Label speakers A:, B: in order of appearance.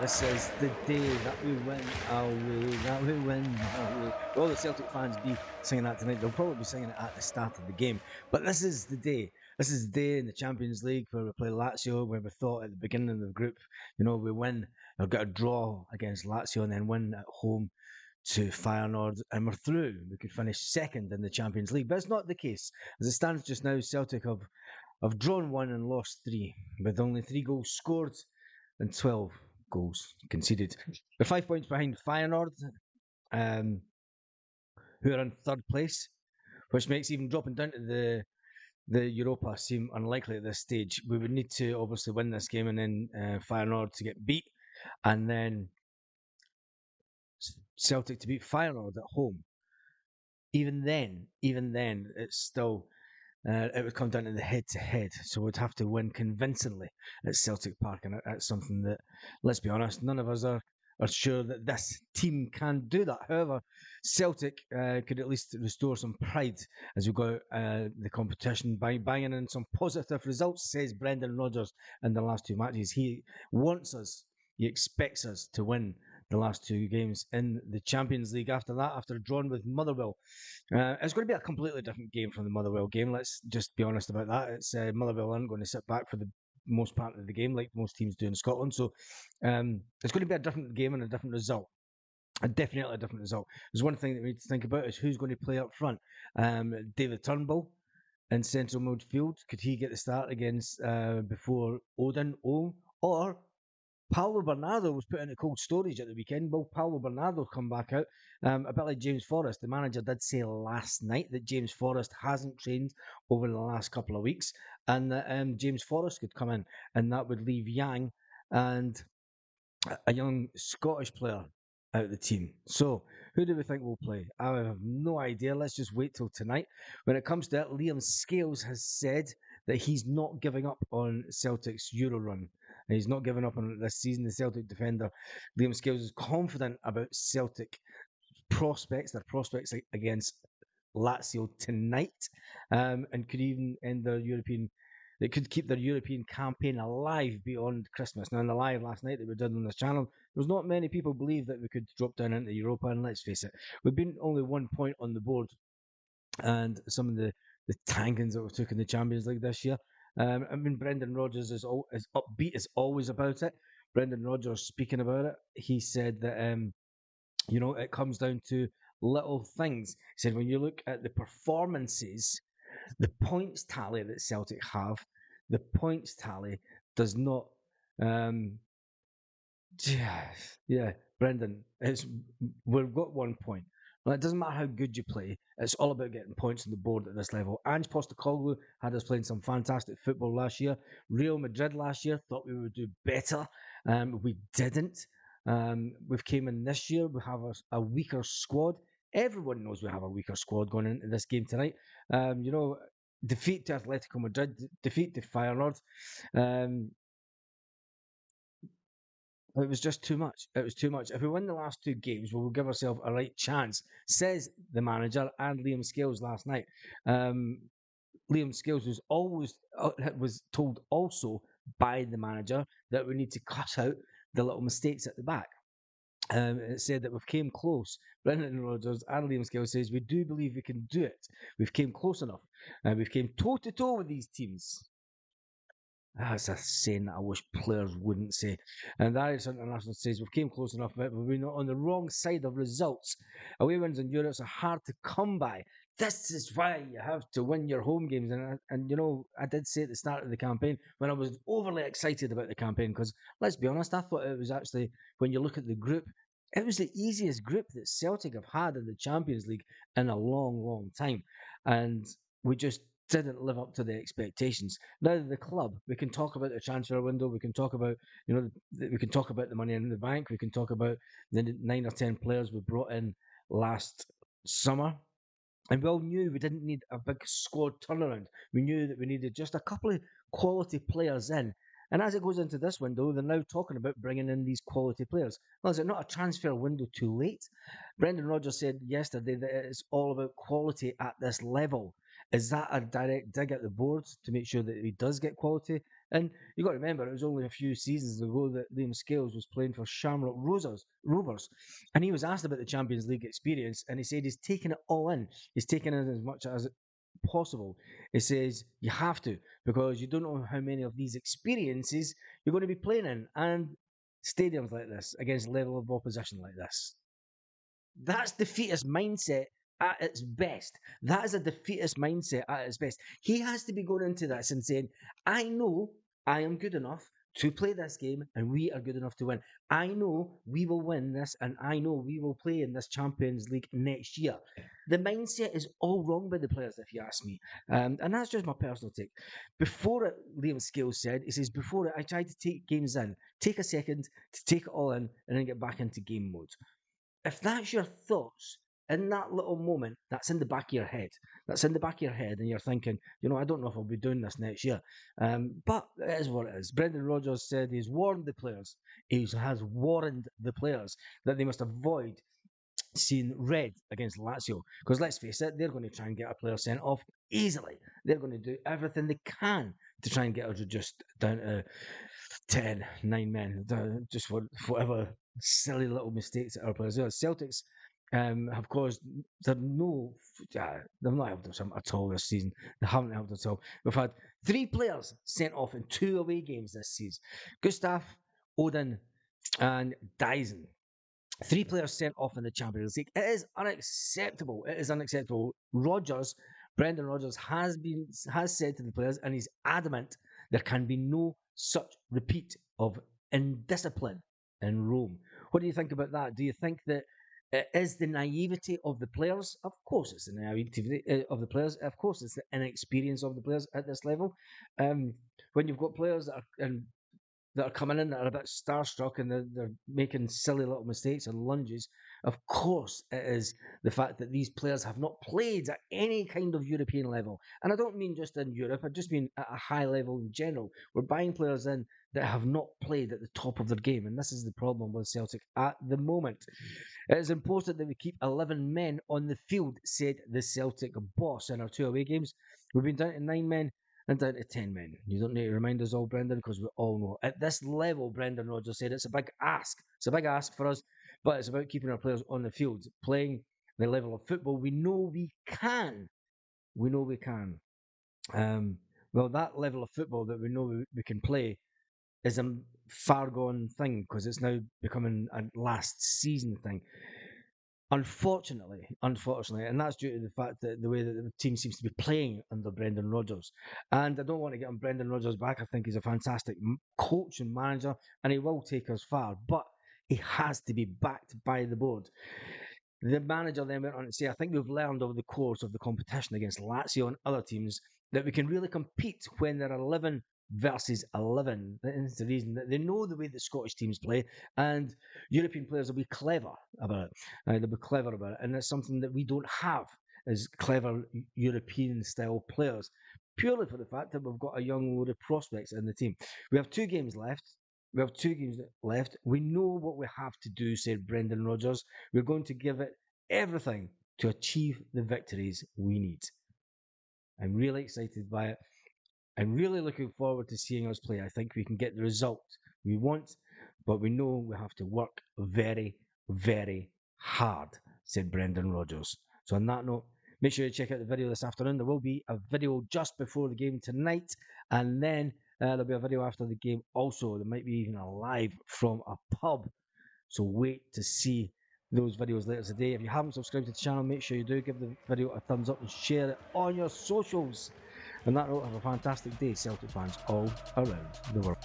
A: This is the day that we win away, that we win away. Will all the Celtic fans be singing that tonight? They'll probably be singing it at the start of the game. But this is the day. This is the day in the Champions League where we play Lazio, where we thought at the beginning of the group, we win, or get a draw against Lazio and then win at home to Feyenoord, and we're through. We could finish second in the Champions League, but it's not the case. As it stands just now, Celtic have drawn one and lost three, with only 3 goals scored and 12 goals conceded. They're 5 points behind Feyenoord, um, who are in third place, which makes even dropping down to the Europa seem unlikely at this stage. We would need to obviously win this game and then Feyenoord to get beat, and then Celtic to beat Feyenoord at home. Even then, it's still it would come down to the head-to-head. So we'd have to win convincingly at Celtic Park, and that's something that, let's be honest, none of us are sure that this team can do that. However, Celtic could at least restore some pride as we go the competition by banging in some positive results, says Brendan Rodgers in the last 2 matches. He wants us, he expects us to win the last 2 games in the Champions League. After that, after drawing with Motherwell, it's going to be a completely different game from the Motherwell game. Let's just be honest about that. It's Motherwell aren't going to sit back for the most part of the game like most teams do in Scotland. So it's going to be a different game and a different result. Definitely a different result. There's one thing that we need to think about is who's going to play up front. David Turnbull in central midfield. Could he get the start against before Odin? Or Paulo Bernardo was put into cold storage at the weekend. Will Paulo Bernardo come back out? A bit like James Forrest. The manager did say last night that James Forrest hasn't trained over the last couple of weeks, and that James Forrest could come in, and that would leave Yang and a young Scottish player out of the team. So, who do we think will play? I have no idea. Let's just wait till tonight. When it comes to it, Liam Scales has said that he's not giving up on Celtic's Euro run. And he's not giving up on it this season. The Celtic defender, Liam Scales, is confident about Celtic prospects, their prospects against Lazio tonight, and could even end their European. They could keep their European campaign alive beyond Christmas. Now, in the live last night that we did on this channel, there was not many people believe that we could drop down into Europa. And let's face it, we've been only 1 point on the board, and some of the tankings that we took in the Champions League this year. I mean, Brendan Rodgers is as upbeat as always about it. Brendan Rodgers speaking about it, he said that it comes down to little things. He said when you look at the performances, the points tally that Celtic have, the points tally does not. Yeah, Brendan, we've got 1 point. Well, it doesn't matter how good you play. It's all about getting points on the board at this level. Ange Postecoglou had us playing some fantastic football last year. Real Madrid last year thought we would do better. We didn't. We've came in this year. We have a weaker squad. Everyone knows we have a weaker squad going into this game tonight. Defeat to Atletico Madrid, defeat to Feyenoord. It was just too much. It was too much. If we win the last 2 games, we will give ourselves a right chance, says the manager and Liam Scales last night. Liam Scales was told also by the manager that we need to cut out the little mistakes at the back. It said that we've came close. Brendan Rodgers and Liam Scales says we do believe we can do it. We've came close enough. We've came toe to toe with these teams. That's a saying that I wish players wouldn't say. And the Irish International says we've came close enough, but we've been on the wrong side of results. Away wins in Europe are hard to come by. This is why you have to win your home games. And I did say at the start of the campaign when I was overly excited about the campaign, because let's be honest, I thought it was actually, when you look at the group, it was the easiest group that Celtic have had in the Champions League in a long, long time. And we just didn't live up to the expectations. Now the club, we can talk about the transfer window. We can talk about, we can talk about the money in the bank. We can talk about the 9 or 10 players we brought in last summer. And we all knew we didn't need a big squad turnaround. We knew that we needed just a couple of quality players in. And as it goes into this window, they're now talking about bringing in these quality players. Well, is it not a transfer window too late? Brendan Rodgers said yesterday that it's all about quality at this level. Is that a direct dig at the board to make sure that he does get quality And you got to remember, it was only a few seasons ago that Liam Scales was playing for Shamrock Rovers, and he was asked about the Champions League experience, and he said he's taken it all in. He's taken it as much as possible. He says you have to, because you don't know how many of these experiences you're going to be playing in, and stadiums like this against level of opposition like this. That's defeatist mindset at its best. That is a defeatist mindset at its best. He has to be going into this and saying, I know I am good enough to play this game and we are good enough to win. I know we will win this and I know we will play in this Champions League next year. The mindset is all wrong by the players, if you ask me. And that's just my personal take. Before it, Liam Scales said, he says, before it, I tried to take games in, take a second to take it all in and then get back into game mode. If that's your thoughts in that little moment, that's in the back of your head. That's in the back of your head, and you're thinking, I don't know if I'll be doing this next year. But it is what it is. Brendan Rodgers said he's warned the players. He has warned the players that they must avoid seeing red against Lazio. Because let's face it, they're going to try and get a player sent off easily. They're going to do everything they can to try and get us reduced down to 10, 9 men, just for whatever silly little mistakes that our players do. Celtics have caused, they've not helped us at all this season. They haven't helped us at all. We've had 3 players sent off in 2 away games this season. Gustav, Odin, and Dyson. 3 players sent off in the Champions League. It is unacceptable. It is unacceptable. Brendan Rodgers has said to the players, and he's adamant, there can be no such repeat of indiscipline in Rome. What do you think about that? Do you think that it is the naivety of the players? Of course it's the naivety of the players. Of course it's the inexperience of the players at this level. When you've got players that are coming in that are a bit starstruck and they're making silly little mistakes and lunges. Of course, it is the fact that these players have not played at any kind of European level. And I don't mean just in Europe, I just mean at a high level in general. We're buying players in that have not played at the top of their game. And this is the problem with Celtic at the moment. It is important that we keep 11 men on the field, said the Celtic boss in our 2 away games. We've been down to 9 men and down to 10 men. You don't need to remind us all, Brendan, because we all know. At this level, Brendan Rodgers said, it's a big ask. It's a big ask for us, but it's about keeping our players on the field, playing the level of football we know we can. We know we can. Well, that level of football that we know we can play is a far gone thing, because it's now becoming a last season thing. Unfortunately, and that's due to the fact that the way that the team seems to be playing under Brendan Rodgers. And I don't want to get on Brendan Rodgers back. I think he's a fantastic coach and manager, and he will take us far, but he has to be backed by the board. The manager then went on to say, I think we've learned over the course of the competition against Lazio and other teams that we can really compete when there are 11 versus 11. That's the reason that they know the way the Scottish teams play, and European players will be clever about it. They'll be clever about it, and that's something that we don't have as clever European-style players, purely for the fact that we've got a young load of prospects in the team. We have 2 games left. We know what we have to do, said Brendan Rodgers. We're going to give it everything to achieve the victories we need. I'm really excited by it. I'm really looking forward to seeing us play. I think we can get the result we want, but we know we have to work very, very hard, said Brendan Rodgers. So on that note, make sure you check out the video this afternoon. There will be a video just before the game tonight, and then there'll be a video after the game also. There might be even a live from a pub. So wait to see those videos later today. If you haven't subscribed to the channel, make sure you do. Give the video a thumbs up and share it on your socials. On that note, have a fantastic day, Celtic fans all around the world.